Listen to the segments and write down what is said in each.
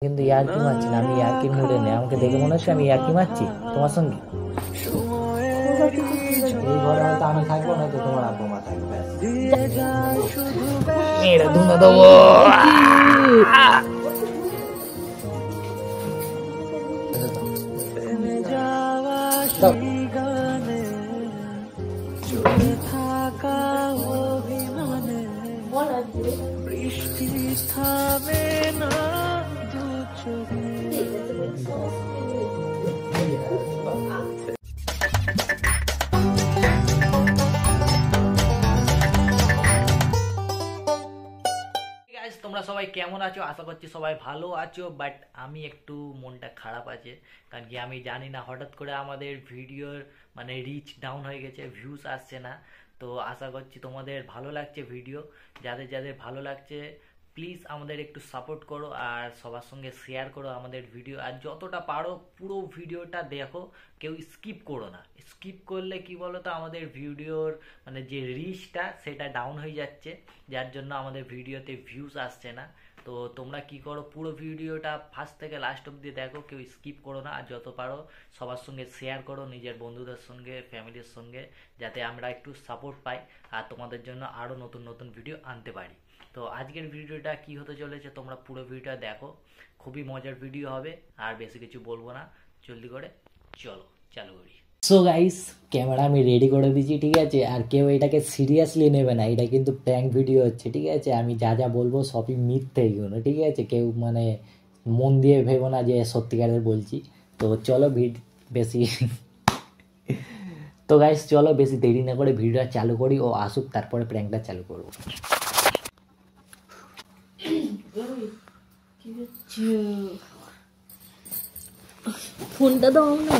কিন্তু ইয়ার্কি মারছি না, আমি ইয়ার্কির মুডে নেই। আমাকে দেখে মনে হচ্ছে আমি ইয়ার্কি মারছি তোমার সঙ্গে। এই ঘরে হয়তো আমি থাকবো, নয়তো তোমার আব্বা মা থাকবে। মেয়েরা ধুনো দেবো। বৃষ্টি থামে না দু চোখে। তোমরা সবাই কেমন আছো? আশা করছি সবাই ভালো আছো। বাট আমি একটু মনটা খারাপ আছে, কারণ কি আমি জানি না, হঠাৎ করে আমাদের ভিডিওর মানে রিচ ডাউন হয়ে গেছে, ভিউজ আসছে না। তো আশা করছি তোমাদের ভালো লাগছে ভিডিও। যাদের যাদের ভালো লাগছে প্লিজ আমাদের একটু সাপোর্ট করো আর সবার সঙ্গে শেয়ার করো আমাদের ভিডিও। আর যতটা পারো পুরো ভিডিওটা দেখো, কেউ স্কিপ করো না। স্কিপ করলে কি বলো তো, আমাদের ভিডিওর মানে যে রিচটা সেটা ডাউন হয়ে যাচ্ছে, যার জন্য আমাদের ভিডিওতে ভিউজ আসছে না। তো তোমরা কি করো, পুরো ভিডিওটা ফার্স্ট থেকে লাস্ট অব্দি দেখো, কেউ স্কিপ করো না। আর যত পারো সবার সঙ্গে শেয়ার করো, নিজের বন্ধুদের সঙ্গে, ফ্যামিলির সঙ্গে, যাতে আমরা একটু সাপোর্ট পাই আর তোমাদের জন্য আরও নতুন নতুন ভিডিও আনতে পারি। তো আজকের ভিডিওটা কি হতে চলেছে তোমরা পুরো ভিডিওটা দেখো, খুবই মজার ভিডিও হবে। আর বেশি কিছু বলবো না, জলদি করে চলো চালু করি। সো গাইস, ক্যামেরা আমি রেডি করে দিয়েছি, ঠিক আছে? আর কেউ এটাকে সিরিয়াসলি নেবে না, এটা কিন্তু প্র্যাঙ্ক ভিডিও হচ্ছে, ঠিক আছে? আমি যা যা বলবো সবই মিথ্যে এগুলো, ঠিক আছে? কেউ মানে মন দিয়ে ভেবো না যে সত্যিকারের বলছি। তো চলো বেশি তো গাইস চলো বেশি দেরি না করে ভিডিওটা চালু করি, ও আসুক তারপরে প্র্যাঙ্কটা চালু করবো। ফোনটা দাও না।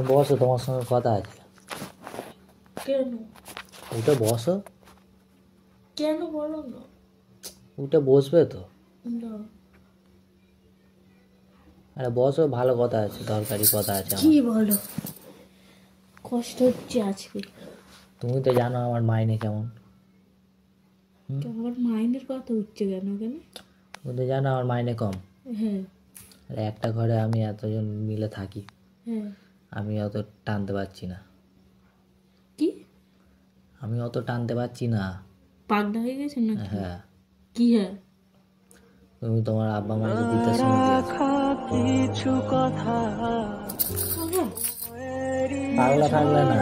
বসো, তোমার সঙ্গে কথা আছে। কেন? উঠে বসো। কেন বলো না? উঠে বসবে তো? না। আরে বসো, ভালো কথা আছে, দরকারি কথা আছে। কি বলো? কষ্ট হচ্ছে আজকে। তুমি তো জানো আমার মাইনে কেমন। আমার মাইনের কথা উঠছে কেন? কেন তুমি তো জানো আমার মাইনে কম। হ্যাঁ। আরে একটা ঘরে আমি এতজন মিলে থাকি, হ্যাঁ। আমি অত টানতে পারছি না। কি? আমি অত টানতে পারছি না। পাগলা হয়ে গেছে না? হ্যাঁ। কি? হ্যাঁ, তুমি তোমার আব্বা মাকে দিতে শুনে কিছু কথা পাগলা থাকলে না,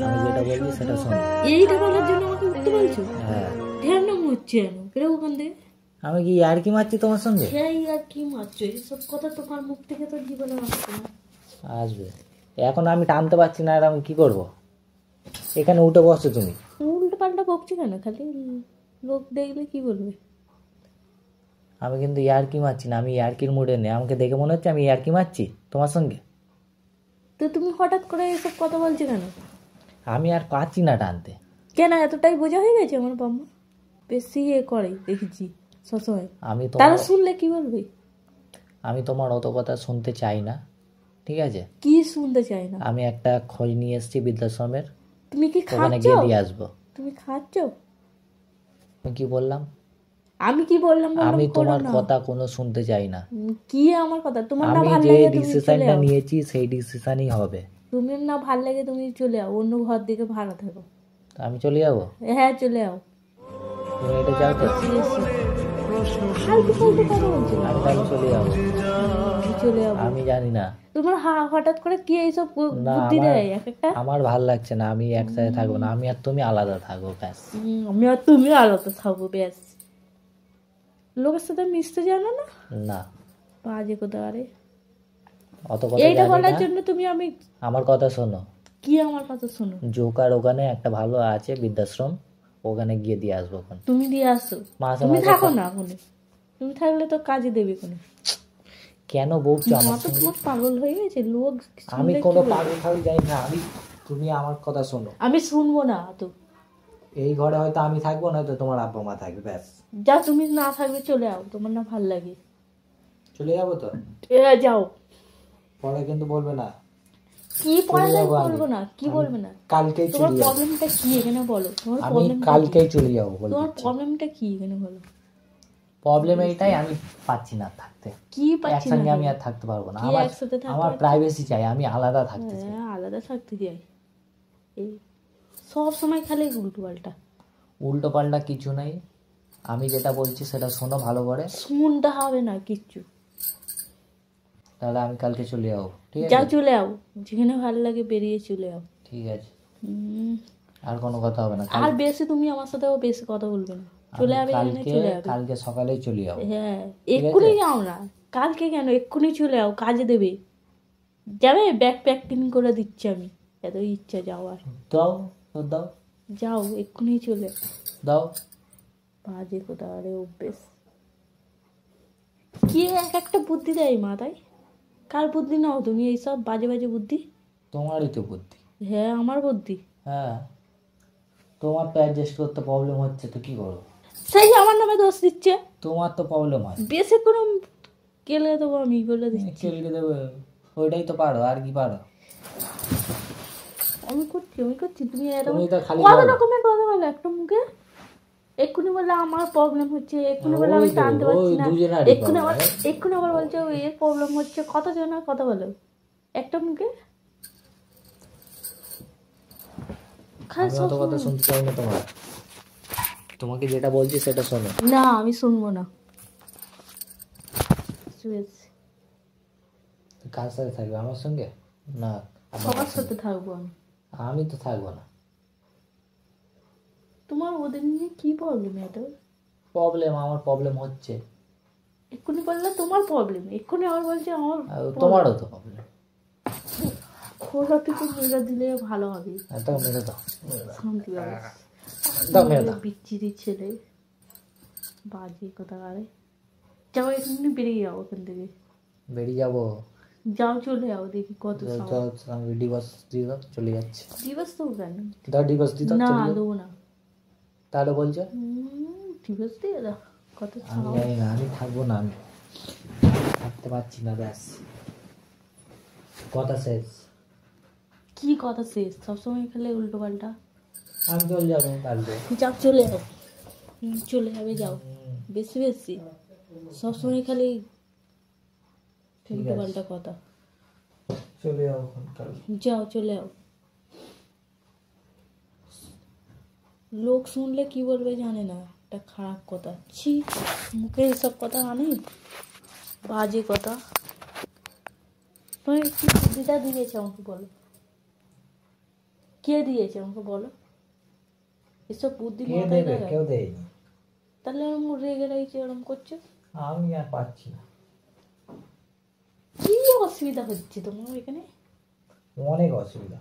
আমি যেটা বলছি সেটা শোনো। এইটা বলার জন্য আমাকে উঠতে বলছো? হ্যাঁ। ধ্যান নাম হচ্ছে কেন? বেরো ওখান থেকে। আমি কি আর কি মারছি তোমার সঙ্গে? হ্যাঁ, আর কি মারছো? এইসব কথা তোমার মুখ থেকে তো জীবনে আসবে না। আসবে। এখন আমি টানতে পারছি না, আর আমি কি করব? এখানে উঠে বসছো তুমি। উল্টো পাল্টা বকছো কেন? খালি লোক দেখলে কি বলবে? আমি কিন্তু ইয়ার্কি মারছি না, আমি ইয়ার্কির মুডে নেই। আমাকে দেখে মনে হচ্ছে আমি ইয়ার্কি মারছি তোমার সঙ্গে। তো তুমি হঠাৎ করে এসব কথা বলছো কেন? আমি আর পাচ্ছি না টানতে। কেন? এতটাই বোঝা হয়ে গেছে আমার বাবা? বেশি করে দেখেছি সবসময়। আমি তারা শুনলে কি বলবে? আমি তোমার অত কথা শুনতে চাই না, ঠিক আছে? কি শুনতে চাই না? আমি একটা খোঁজ নিয়ে এসেছি বৃদ্ধাশ্রমের, তুমি কি ওখানে খাচ্ছ? গিয়ে দিয়ে আসবো। তুমি খাচ্ছ? আমি কি বললাম? আমি কি বললাম? আমি তোমার কথা কোনো শুনতে চাই না। কি আমার কথা? তোমার না আমি ভালো যে লাগে তুমি চলে ডিসিশনটা যাও। নিয়েছি সেই ডিসিশনই হবে। তুমি না ভালো লাগে তুমি চলে যাও, অন্য ঘর দিকে ভাড়া থাকো। আমি চলে যাবো? হ্যাঁ, চলে যাও। তুমি এটা চাও তো? ফালতু ফালতু কথা বলছো। আমি তাহলে চলে যাবো। চলে যাবো? আমি জানি না। তোমার হঠাৎ করে কি এইসব না, বুদ্ধি দেয় এক একটা? আমার ভাল লাগছে না, আমি একসাথে থাকবো না। আমি আর তুমি আলাদা থাকবো, ব্যাস। আমি আর তুমি আলাদা থাকবো, ব্যাস। লোকের সাথে মিশতে জানো না? না। বাজে কথা। আরে অত কথা এইটা জানি বলার না। জন্য তুমি আমি আমার কথা শোনো। কি আমার কথা শোনো? জোকার ওখানে একটা ভালো আছে বৃদ্ধাশ্রম, ওখানে গিয়ে দিয়ে আসবো। তুমি দিয়ে আসো। মাসে তুমি মাসে থাকো না ওখানে। তুমি থাকলে তো কাজে দেবে কোনো। কেন বলছো আমার তো তোমার পাগল হয়ে গেছে লোক? আমি কোনো পাগল ফাগল যাই না। তুমি আমার কথা শোনো। আমি শুনবো না তো। এই ঘরে হয়তো আমি থাকবো, নয়তো তোমার আব্বা মা থাকবে, ব্যাস। যা, তুমি না থাকবে চলে যাও, তোমার না ভাল লাগে। চলে যাবো তো? যাও। পরে কিন্তু বলবে না। কি পরে বলবো না? কি বলবে না? কালকেই তোমার চলে যাবো। প্রবলেমটা কি এখানে বলো? আমি কালকেই চলে যাবো। তোমার প্রবলেমটা কি এখানে বলো? প্রবলেম এইটাই, আমি পাচ্ছি না থাকতে, কি পাচ্ছি না একসঙ্গে আমি আর থাকতে পারবো না, কি আমার একসাথে থাকতে আমার প্রাইভেসি চাই, আমি আলাদা থাকতে চাই। হ্যাঁ, আলাদা থাকতে চাই। এই সব সময় খালি উল্টো পাল্টা। উল্টো পাল্টা কিছু নেই, আমি যেটা বলছি সেটা শোনো ভালো করে। শুনতে হবে না কিচ্ছু। তাহলে আমি কালকে চলে যাবো, ঠিক যাও আছে? চলে যাও, যেখানে ভালো লাগে বেরিয়ে চলে যাও। ঠিক আছে, হুম, আর কোনো কথা হবে না। আর বেশি তুমি আমার সাথেও বেশি কথা বলবে না, চলে যাবে যেখানে কালকে চলে যাবে। কালকে সকালেই চলে যাবো। হ্যাঁ, এক্ষুনি যাও না, কালকে কেন, এক্ষুনি চলে যাও, কাজে দেবে। যাবে, ব্যাগ প্যাকিং করে দিচ্ছি আমি, এত ইচ্ছা যাওয়ার। দাও তো দাও, যাও এক্ষুনি চলে। দাও। বাজে কোথা, আরে অভ্যেস কি এক একটা বুদ্ধি দেয় মাথায়। কার বুদ্ধি নাও তুমি এইসব বাজে বাজে বুদ্ধি? তোমারই তো বুদ্ধি। হ্যাঁ, আমার বুদ্ধি। হ্যাঁ, তোমার তো অ্যাডজাস্ট করতে প্রবলেম হচ্ছে, তো কি করো? সেই আমার নামে দোষ দিচ্ছে। তোমার তো প্রবলেম হয়। বেশি কোনো কেলে দেবো আমি বলে দিচ্ছি। কেলকে দেবে, ওইটাই তো পারো, আর কি পারো? আমি করছি তুমি এরকম তুমি তো খালি কত বলো। রকমের কথা বলে একটা মুখে। এক্ষুনি বলে আমার প্রবলেম হচ্ছে, এক্ষুনি বলে আমি ওই তো, টানতে পারছি ওই না, দুজনারই এক্ষুনি আবার problem। এক্ষুনি আবার বলছে এর প্রবলেম হচ্ছে। কত জনের কথা বলো একটা মুখে, খালি আমি সব অত কথা সময়। শুনতে চাই না তোমার, তোমাকে যেটা বলছি সেটা শোনো। না আমি শুনবো না। শুয়েছি। কার সাথে থাকবে, আমার সঙ্গে? না, সবার সাথে থাকবো আমি। আমি তো থাকবো না। তোমার ওদের নিয়ে কি প্রবলেম এত? প্রবলেম, আমার প্রবলেম হচ্ছে। এক্ষুনি বললে তোমার প্রবলেম, এক্ষুনি আবার বলছে আমার আর তোমারও তো প্রবলেম। খোলাটুকু মেরে দিলে ভালো হবে, তাও মেরে দাও, শান্তি হবে। দাও মেরে দাও। বিচ্ছিরি ছেলে, বাজে কথা। আরে যাও এক্ষুনি বেরিয়ে যাও ওখান থেকে, বেরিয়ে যাবো। যাও চলে যাও, দেখি কত সাহস। আমি ডিভোর্স দিয়ে দাও, চলে যাচ্ছে। দিবস তো কেন? দাও ডিভোর্স দিয়ে দাও, না চলে যাও। দেবো না। তাহলে বলছো? দিবস দিয়ে দাও, কত আমি সাহস। জানি না, আমি থাকবো না, আমি থাকতে পারছি না, ব্যাস কথা শেষ। কি কথা শেষ? সবসময় খেলে উল্টো পাল্টা। আমি চলে যাবো কালকে। যাও চলে যাও, চলে যাবে যাও। বেশি বেশি সবসময় খালি উল্টো পাল্টা কথা। চলে যাবো কালকে। যাও চলে যাও। লোক শুনলে কি বলবে জানে না, একটা খারাপ কথা। ছি, মুখে এসব কথা আনে, বাজে কথা। তুমি কি বুদ্ধিটা দিয়েছে আমাকে বলো, কে দিয়েছে আমাকে বলো? এসব বুদ্ধি কে মাথায় দেবে? লাগায়? কেউ দেয়নি। তাহলে আমি রেগে রয়েছে এরকম করছো? আমি আর পাচ্ছি না, কি অসুবিধা হচ্ছে তোমার এখানে? অনেক অসুবিধা।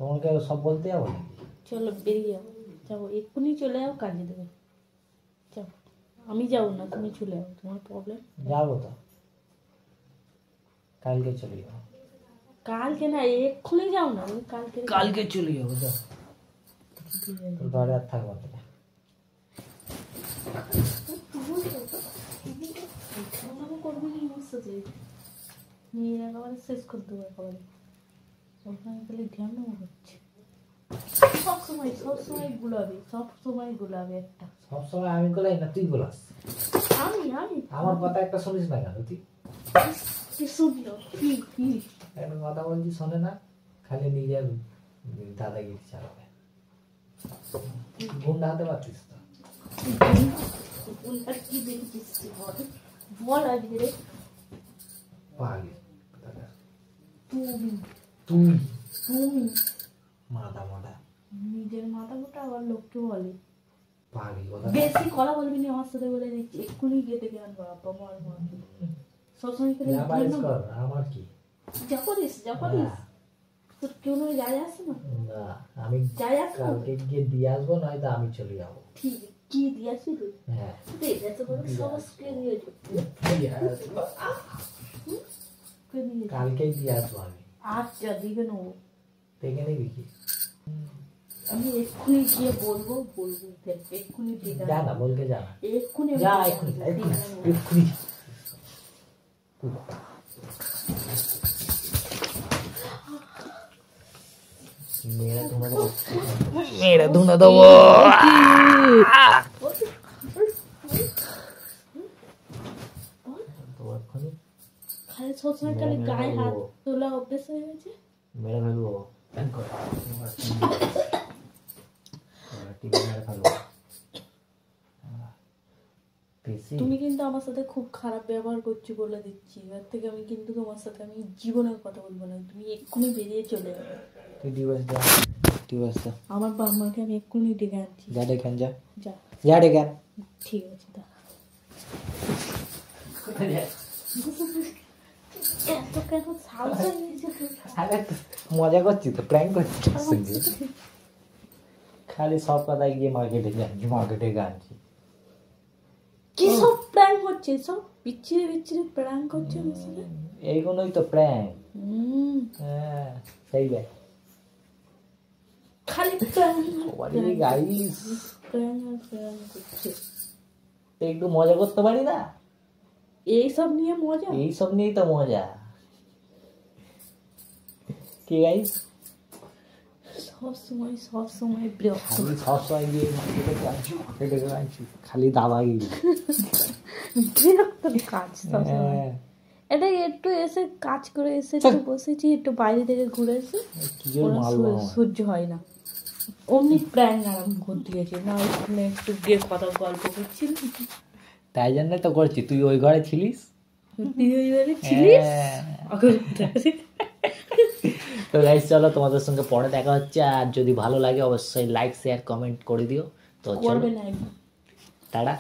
তোমাকে সব বলতে যাবো নাকি? চলো বেরিয়ে যাও, যাবো এক্ষুনি চলে যাও, কাজে দেবে। যাও, আমি যাবো না, তুমি চলে যাও, তোমার প্রবলেম। যাবো তো, কালকে চলে যাবো। কালকে না, এক্ষুনি যাও না, তুমি কালকে চলে যাবো, যাও। তোর ঘরে আর থাকবো না। করবি না আমার সাথে, নিয়ে একেবারে শেষ করে দেবো একেবারে। সবসময় খালি ধ্যান হচ্ছে, সবসময় গুলাবে একটা। সবসময় আমি গোলাই না, তুই গোলাস। আমি আমার কথা একটা শুনিস না কেন তুই? কি শুনলো? কি একটা কথা বলছি শোনে না, খালি নিজের দাদাগিরি চালাবে। গুন্ডা হতে পারছিস তো? আর কি দেখেছিস বল আজকে রে। পাগলি তুমি তুই, তুমি মাথা মোটা নিজের মাথা মোটা, আবার লোককে বলে পাগলি কথা। বেশি কথা বলবি না আমার সাথে, বলে দিচ্ছি এক্ষুনি গেটে জ্ঞান বাবা মার মা। সবসময় খেলে আমার কি যা করিস তোর কেউ নয়, যায় আসে না। না, আমি যায় আসে না। কালকে গিয়ে দিয়ে আসবো, নয়তো আমি চলে যাবো। ঠিক, কি দিয়ে আসবি তুই? হ্যাঁ, এত বড় সাহস কে দিয়েছে? কে দিয়েছে? কালকেই দিয়ে আসবো আমি। আচ্ছা দিবে না ও। দেখে নিবি কি? আমি এক্ষুনি গিয়ে বলবো দেখ, এক্ষুনি দিবে যা না, বলকে যা না, এক্ষুনি যা এক্ষুনি, এক্ষুনি। মেয়েরা ধুনা দেবো। সবসময় খালি গায়ে হাত তোলা অভ্যেস হয়ে গেছে। মেরে ফেলবো তুমি কিন্তু আমার সাথে খুব খারাপ ব্যবহার করছো বলে দিচ্ছি, এবার থেকে আমি কিন্তু তোমার সাথে আমি জীবনে কথা বলবো না, তুমি এক্ষুনি বেরিয়ে চলে যাবে। তুই ডিভোর্স দে, ডিভোর্স দে। আমার বাবা মাকে আমি এক্ষুনি ডেকে আনছি। যা ডেকে আন, যা যা যা ডেকে আন। ঠিক আছে দা। এত কেন সাহস হয়ে গেছে? আরে মজা করছি তো, প্র্যাঙ্ক করছি তোর সঙ্গে। খালি সব কথায় গিয়ে মার্কেটে আনছি, মার্কেটে আনছি। কি সব প্র্যাঙ্ক হচ্ছে, সব বিচ্ছিরি বিচ্ছিরি প্র্যাঙ্ক হচ্ছে আমার সাথে। এইগুলোই তো প্র্যাঙ্ক। হ্যাঁ সেই দেখ খালি প্র্যাঙ্ক গাইস, প্র্যাঙ্ক আর প্র্যাঙ্ক করছে। একটু মজা করতে পারি না? এইসব নিয়ে মজা, এইসব নিয়েই তো মজা। কি গাইস, সব সময় বিরক্ত। খালি সবসময় গিয়ে মার্কেটে আনছি, মার্কেটে আনছি, খালি দাদাগিরি। বিরক্ত কাজ সবসময়। এটা একটু এসে কাজ করে এসে একটু বসেছি, একটু বাইরে থেকে ঘুরে এসে কি জন্য মারবো আমার? সহ্য হয় না, অমনি প্র্যাঙ্ক আরম্ভ করে দিয়েছে। না ওখানে একটু গিয়ে কথা গল্প করছি, তাই জন্য তো করছি। তুই ওই ঘরে ছিলিস? তুই ওই বাড়ি ছিলিস? তো গাইস চলো, তোমাদের সঙ্গে পরে দেখা হচ্ছে। আর যদি ভালো লাগে অবশ্যই লাইক শেয়ার কমেন্ট করে দিও। তো চলো করবে না, টাটা।